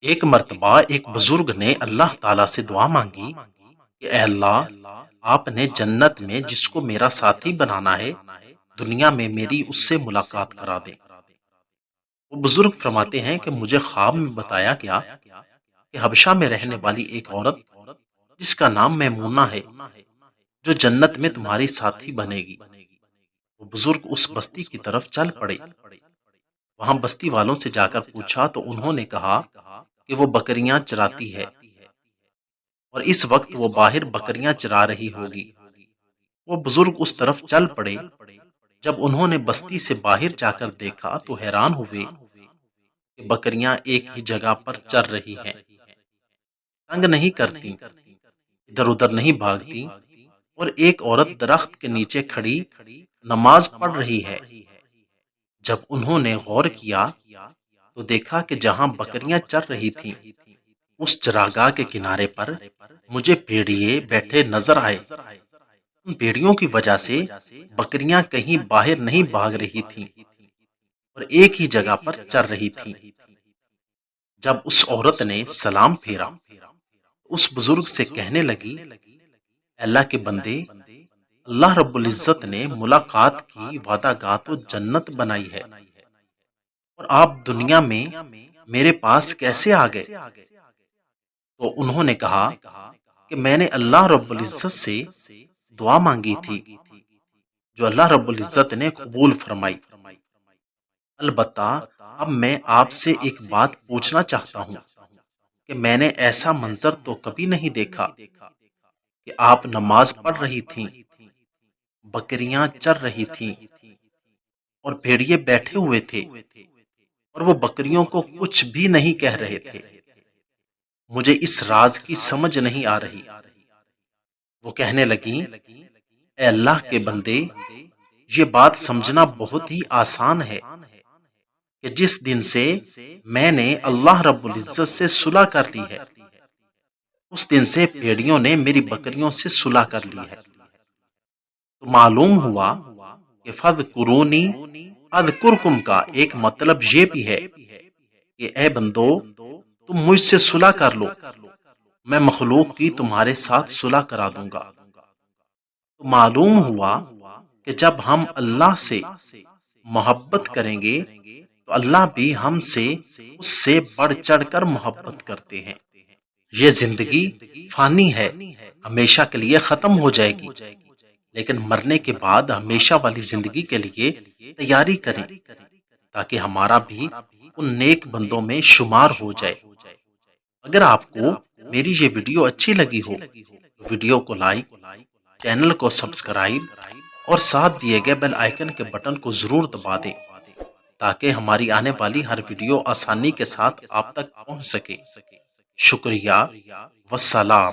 ایک مرتبہ ایک بزرگ نے اللہ تعالیٰ سے دعا مانگی کہ اے اللہ، آپ نے جنت میں جس کو میرا ساتھی بنانا ہے، دنیا میں میری اس سے ملاقات کرا دیں۔ وہ بزرگ فرماتے ہیں کہ مجھے خواب میں بتایا گیا کہ حبشہ میں رہنے والی ایک عورت جس کا نام میمونہ ہے، جو جنت میں تمہاری ساتھی بنے گی۔ وہ بزرگ اس بستی کی طرف چل پڑے۔ وہاں بستی والوں سے جا کر پوچھا تو انہوں نے کہا کہ وہ بکریاں چراتی ہے اور اس وقت وہ باہر بکریاں چرا رہی ہوگی۔ وہ بزرگ اس طرف چل پڑے۔ جب انہوں نے بستی سے باہر جا کر دیکھا تو حیران ہوئے کہ بکریاں ایک ہی جگہ پر چر رہی ہیں، تنگ نہیں کرتی، ادھر ادھر نہیں بھاگتی، اور ایک عورت درخت کے نیچے کھڑی نماز پڑھ رہی ہے۔ جب انہوں نے غور کیا تو دیکھا کہ جہاں بکریاں چر رہی تھیں، اس چراگاہ کے کنارے پر مجھے بھیڑیے بیٹھے نظر آئے۔ ان بھیڑیوں کی وجہ سے بکریاں کہیں باہر نہیں بھاگ رہی تھیں اور ایک ہی جگہ پر چر رہی تھیں۔ جب اس عورت نے سلام پھیرا، اس بزرگ سے کہنے لگی، اے اللہ کے بندے، اللہ رب العزت نے ملاقات کی وعدہ گاہ تو جنت بنائی ہے، اور آپ دنیا میں میرے پاس کیسے آ گئے؟ تو انہوں نے کہا کہ میں نے اللہ رب العزت سے دعا مانگی تھی، جو اللہ رب العزت نے قبول فرمائی۔ البتہ اب میں آپ سے ایک بات پوچھنا چاہتا ہوں کہ میں نے ایسا منظر تو کبھی نہیں دیکھا کہ آپ نماز پڑھ رہی تھیں، بکریاں چر رہی تھیں، اور بھیڑیے بیٹھے ہوئے تھے، اور وہ بکریوں کو کچھ بھی نہیں کہہ رہے تھے۔ مجھے اس راز کی سمجھ نہیں آ رہی۔ وہ کہنے لگیں، اے اللہ کے بندے، یہ بات سمجھنا بہت ہی آسان ہے کہ جس دن سے میں نے اللہ رب العزت سے صلح کر لی ہے، اس دن سے بھیڑیوں نے میری بکریوں سے صلح کر لی ہے۔ تو معلوم ہوا کہ فَاذْکُرُونِی اذکرکم کا ایک مطلب یہ بھی ہے کہ اے بندو، تم مجھ سے صلح کر لو، میں مخلوق کی تمہارے ساتھ صلح کرا دوں گا۔ تو معلوم ہوا کہ جب ہم اللہ سے محبت کریں گے تو اللہ بھی ہم سے اس سے بڑھ چڑھ کر محبت کرتے ہیں۔ یہ زندگی فانی ہے، ہمیشہ کے لیے ختم ہو جائے گی، لیکن مرنے کے بعد ہمیشہ والی زندگی کے لیے تیاری کریں تاکہ ہمارا بھی ان نیک بندوں میں شمار ہو جائے۔ اگر آپ کو میری یہ ویڈیو اچھی لگی ہو تو ویڈیو کو لائک، چینل کو سبسکرائب اور ساتھ دیے گئے بیل آئیکن کے بٹن کو ضرور دبا دیں تاکہ ہماری آنے والی ہر ویڈیو آسانی کے ساتھ آپ تک پہنچ سکے۔ شکریہ، والسلام۔